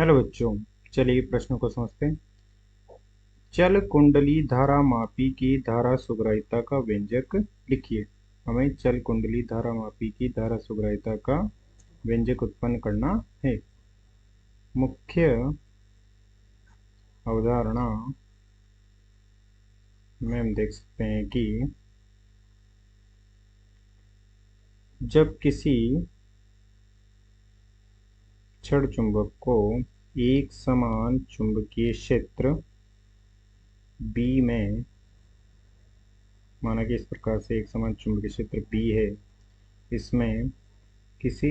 Hello बच्चों, चलिए प्रश्नों को समझते हैं। चल कुंडली धारा मापी की धारा सुग्राहिता का व्यंजक लिखिए। हमें चल कुंडली धारा मापी की धारा सुग्राहिता का व्यंजक उत्पन्न करना है। मुख्य अवधारणा में हम देख सकते हैं कि जब किसी छड़ चुंबक को एक समान चुंबकीय क्षेत्र B में, माना कि इस प्रकार से एक समान चुंबकीय क्षेत्र B है, इसमें किसी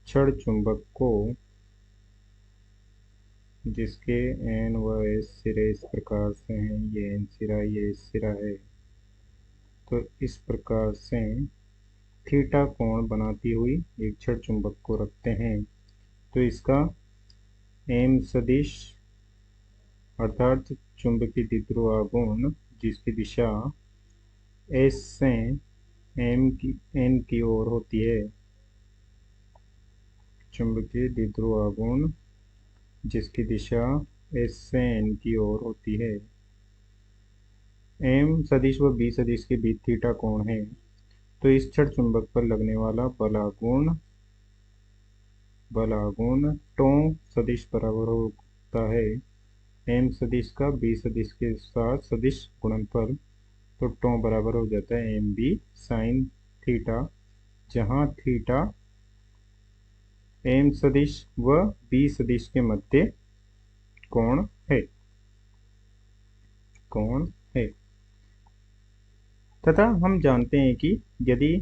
छड़ चुंबक को जिसके एन व एस सिरे इस प्रकार से हैं, ये एन सिरा ये एस सिरा है, तो इस प्रकार से थीटा कोण बनाती हुई एक छड़ चुंबक को रखते हैं, तो इसका एम सदिश अर्थात चुंबकीय द्विध्रुव आघूर्ण जिसकी दिशा एस से एन की ओर होती है, चुंबकीय द्विध्रुव आघूर्ण जिसकी दिशा एस से एन की ओर होती है, एम सदिश व बी सदिश के बीच थीटा कोण है, तो इस छड़ चुंबक पर लगने वाला बलागुण टो सदिश बराबर होता है एम सदिश का बी सदिश के साथ सदिश गुणनफल, तो टो बराबर हो जाता है एम बी साइन थीटा, जहाँ थीटा एम सदिश व बी सदिश के मध्य कोण है तथा हम जानते हैं कि यदि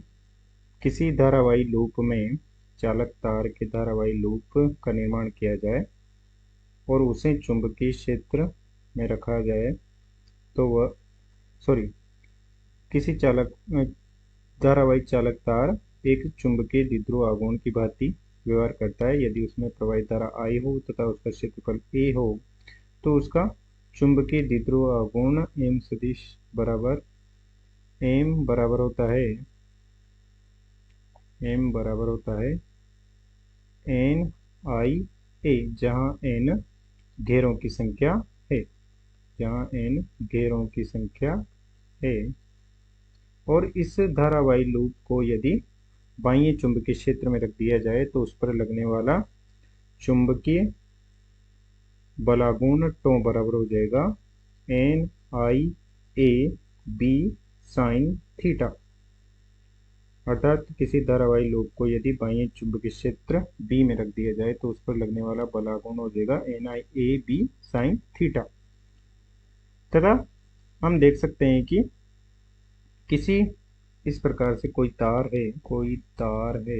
किसी धारावाही लूप में चालक तार के धारावाही लूप का निर्माण किया जाए और उसे चुंबकीय क्षेत्र में रखा जाए तो वह किसी धारावाही चालक तार एक चुंबकीय द्विध्रुव आघूर्ण की भांति व्यवहार करता है। यदि उसमें प्रवाहित धारा I हो तथा उसका क्षेत्रफल A हो, तो उसका चुंबकीय द्विध्रुव आघूर्ण M सदिश बराबर M बराबर होता है एन आई ए, जहाँ n घेरों की संख्या है, और इस धारावाही लूप को यदि बाह्य चुंबकीय क्षेत्र में रख दिया जाए तो उस पर लगने वाला चुंबकीय बलागुण टो बराबर हो जाएगा N I A B sine theta, अर्थात किसी धारावाही लूप को यदि बाह्य चुंबकीय क्षेत्र B में रख दिया जाए तो उस पर लगने वाला बलागुण हो जाएगा N I A B sine theta. तथा हम देख सकते हैं कि किसी इस प्रकार से कोई तार है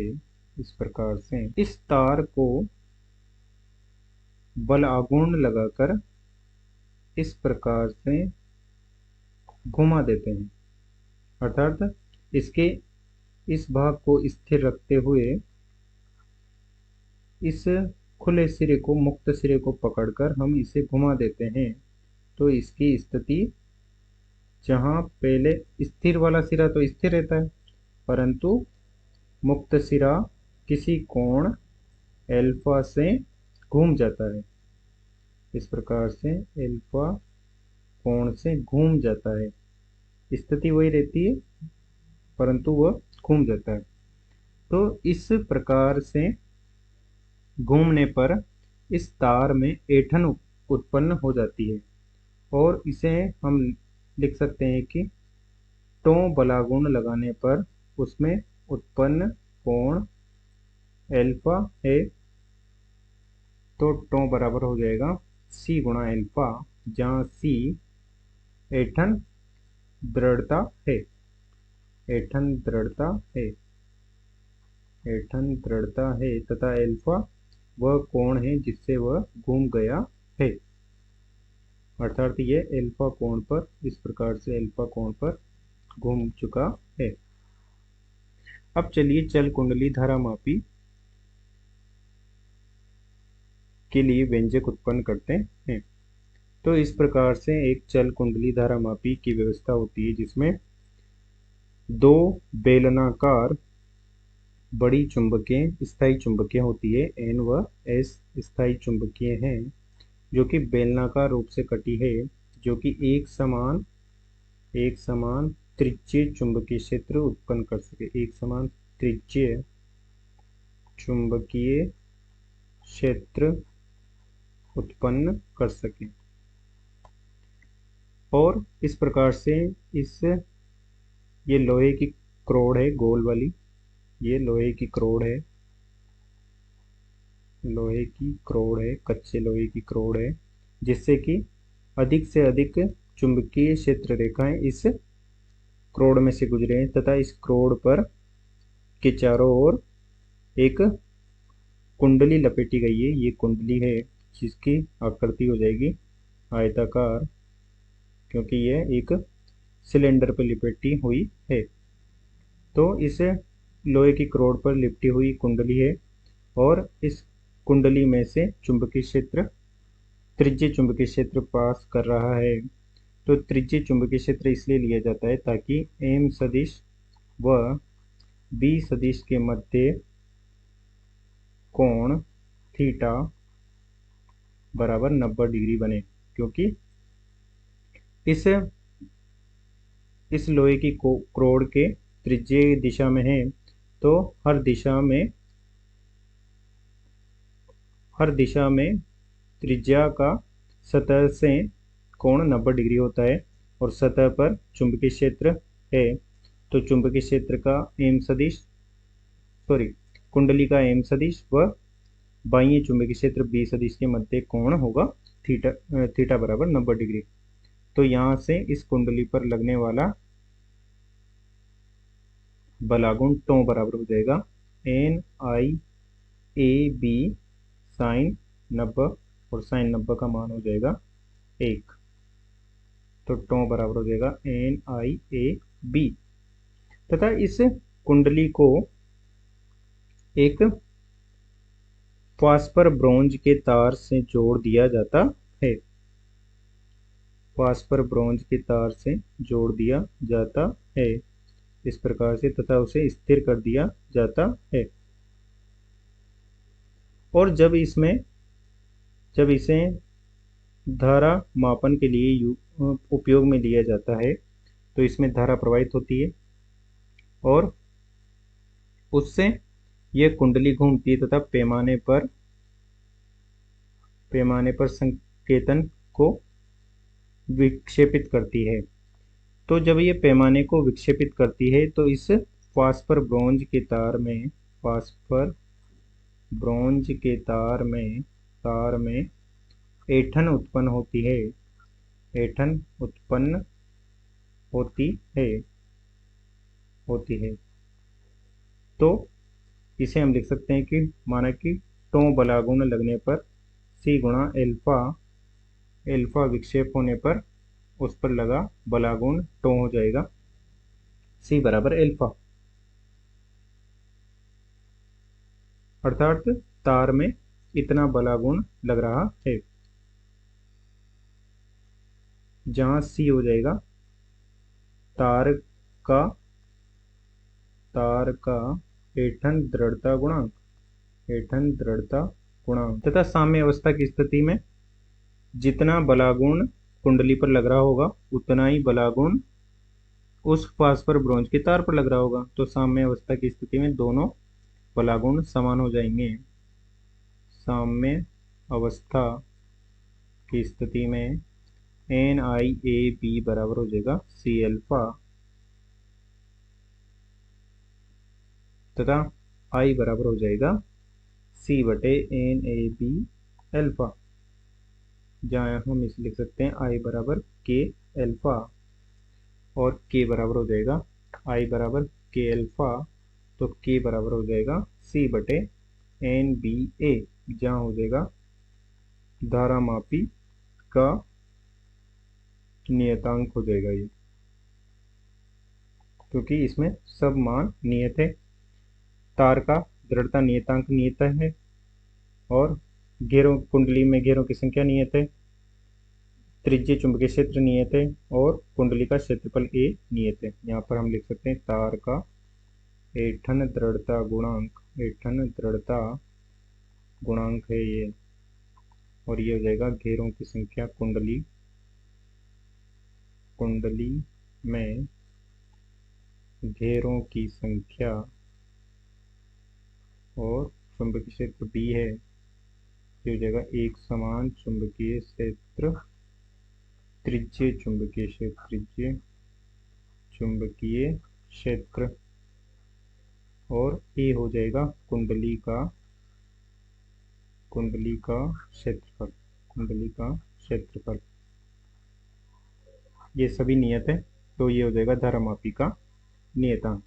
इस प्रकार से, इस तार को बल आघूर्ण लगाकर इस प्रकार से घुमा देते हैं, अर्थात इसके इस भाग को स्थिर रखते हुए इस खुले सिरे को, मुक्त सिरे को पकड़कर हम इसे घुमा देते हैं, तो इसकी स्थिति, जहां पहले स्थिर वाला सिरा तो स्थिर रहता है परंतु मुक्त सिरा किसी कोण एल्फा से घूम जाता है, इस प्रकार से एल्फा कोण से घूम जाता है, स्थिति वही रहती है परंतु वह घूम जाता है। तो इस प्रकार से घूमने पर इस तार में ऐंठन उत्पन्न हो जाती है, और इसे हम लिख सकते हैं कि टो बलागुण लगाने पर उसमें उत्पन्न कोण एल्फा है, तो टो बराबर हो जाएगा C गुणा एल्फा, जहाँ C ऐंठन दृढ़ता है, तथा एल्फा वह कोण है जिससे वह घूम गया है, अर्थात ये एल्फा कोण पर, इस प्रकार से एल्फा कोण पर घूम चुका है। अब चलिए चल कुंडली धारा मापी के लिए व्यंजक उत्पन्न करते हैं। तो इस प्रकार से एक चल कुंडली धारा मापी की व्यवस्था होती है जिसमें दो बेलनाकार बड़ी चुंबकें स्थायी चुंबकें होती है, N व S स्थायी चुंबकीय हैं जो कि बेलनाकार रूप से कटी है, जो कि एक समान त्रिज्यीय चुंबकीय क्षेत्र उत्पन्न कर सके। एक समान त्रिज्यीय चुंबकीय क्षेत्र उत्पन्न कर सके। और इस प्रकार से इस ये लोहे की क्रोड है गोल वाली, ये लोहे की क्रोड है, लोहे की क्रोड है, कच्चे लोहे की क्रोड है, जिससे कि अधिक से अधिक चुंबकीय क्षेत्र रेखाएं इस क्रोड में से गुजरे हैं तथा इस क्रोड पर के चारों ओर एक कुंडली लपेटी गई है। ये कुंडली है जिसकी आकृति हो जाएगी आयताकार, क्योंकि यह एक सिलेंडर पर लिपटी हुई है। तो इस लोहे की क्रोड पर लिपटी हुई कुंडली है और इस कुंडली में से चुंबकीय क्षेत्र त्रिज्यीय चुंबकीय क्षेत्र पास कर रहा है। तो त्रिज्यीय चुंबकीय क्षेत्र इसलिए लिया जाता है ताकि एम सदिश व बी सदिश के मध्य कोण थीटा बराबर 90 डिग्री बने, क्योंकि इस लोहे की क्रोड के त्रिज्यीय दिशा में है, तो हर दिशा में त्रिज्या का सतह से कोण 90 डिग्री होता है और सतह पर चुंबकीय क्षेत्र है, तो चुंबकीय क्षेत्र का कुंडली का एम सदिश व बाह्य चुंबकीय क्षेत्र बी सदिश के मध्य कोण होगा थीटा बराबर 90 डिग्री। तो यहाँ से इस कुंडली पर लगने वाला बलागुण टो बराबर हो जाएगा NIAB साइन 90, और साइन 90 का मान हो जाएगा 1। तो टो बराबर हो जाएगा NIAB। तथा इस कुंडली को एक फास्फर ब्रोंज के तार से जोड़ दिया जाता है, फास्फर ब्रोंज के तार से जोड़ दिया जाता है इस प्रकार से, तथा उसे स्थिर कर दिया जाता है। और जब इसे धारा मापन के लिए उपयोग में लिया जाता है, तो इसमें धारा प्रवाहित होती है और उससे यह कुंडली घूमती है तथा पैमाने पर संकेतन को विक्षेपित करती है। तो जब ये पैमाने को विक्षेपित करती है तो इस फास्फर ब्रोंज के तार में ऐंठन उत्पन्न होती है, ऐंठन उत्पन्न होती है। तो इसे हम लिख सकते हैं कि माना कि टो बलागुण लगने पर C गुणा एल्फा विक्षेप होने पर उस पर लगा बलागुण टो हो जाएगा C बराबर एल्फा, अर्थात तार में इतना बलागुण लग रहा है। जहां C हो जाएगा तार का ऐंठन दृढ़ता गुणांक तथा साम्य अवस्था की स्थिति में जितना बलागुण कुंडली पर लग रहा होगा उतना ही बलागुण उस फास्फर ब्रोंज के तार पर लग रहा होगा। तो साम्य अवस्था की स्थिति में दोनों बलागुण समान हो जाएंगे। साम्य अवस्था की स्थिति में NIAB बराबर हो जाएगा C अल्फा तथा I बराबर हो जाएगा C बटे NAB अल्फा, जहाँ हम इसे लिख सकते हैं I बराबर K अल्फा और K बराबर हो जाएगा I बराबर K अल्फा, तो K बराबर हो जाएगा C बटे NBA, जहाँ हो जाएगा धारा मापी का नियतांक हो जाएगा ये, क्योंकि इसमें सब मान नियत है। तार का दृढ़ता नियतांक नियत है और कुंडली में घेरों की संख्या नियत है, त्रिज्यीय चुंबकीय क्षेत्र नियत है और कुंडली का क्षेत्रफल A नियत है। यहाँ पर हम लिख सकते हैं तार का ऐंठन दृढ़ता गुणांक है ये, और ये हो जाएगा घेरों की संख्या कुंडली में घेरों की संख्या, और चुंबकीय क्षेत्र B है, ये हो जाएगा एक समान चुंबकीय क्षेत्र, त्रिज्यीय चुंबकीय क्षेत्र, और A हो जाएगा कुंडली का क्षेत्रफल। ये सभी नियत है, तो ये हो जाएगा धारामापी का नियतांक।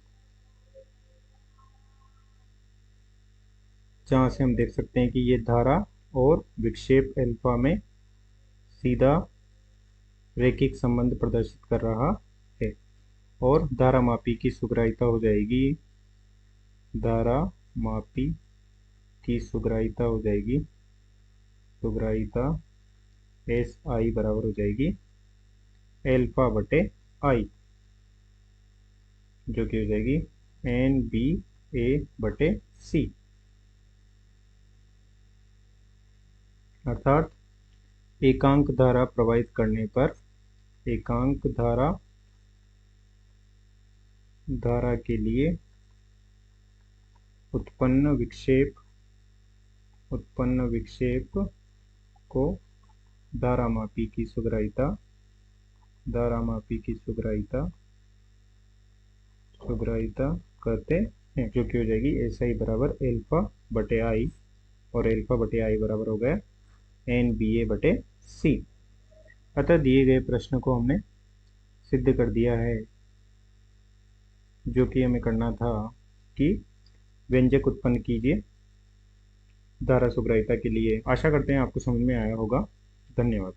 जहाँ से हम देख सकते हैं कि ये धारा और विक्षेप अल्फा में सीधा रैखिक संबंध प्रदर्शित कर रहा है, और धारामापी की सुग्राहिता हो जाएगी, सुग्राहिता SI बराबर हो जाएगी अल्फा बटे आई, जो कि हो जाएगी NBA बटे C। अर्थात एकांक धारा प्रवाहित करने पर एकांक धारा के लिए उत्पन्न विक्षेप को धारामापी की सुग्राहिता कहते हैं, जो कि हो जाएगी SI बराबर अल्फा बटे आई, और अल्फा बटे आई बराबर हो गया NBA बटे C। अतः दिए गए प्रश्न को हमने सिद्ध कर दिया है। जो कि हमें करना था कि व्यंजक उत्पन्न कीजिए धारा सुग्राहिता के लिए। आशा करते हैं आपको समझ में आया होगा। धन्यवाद।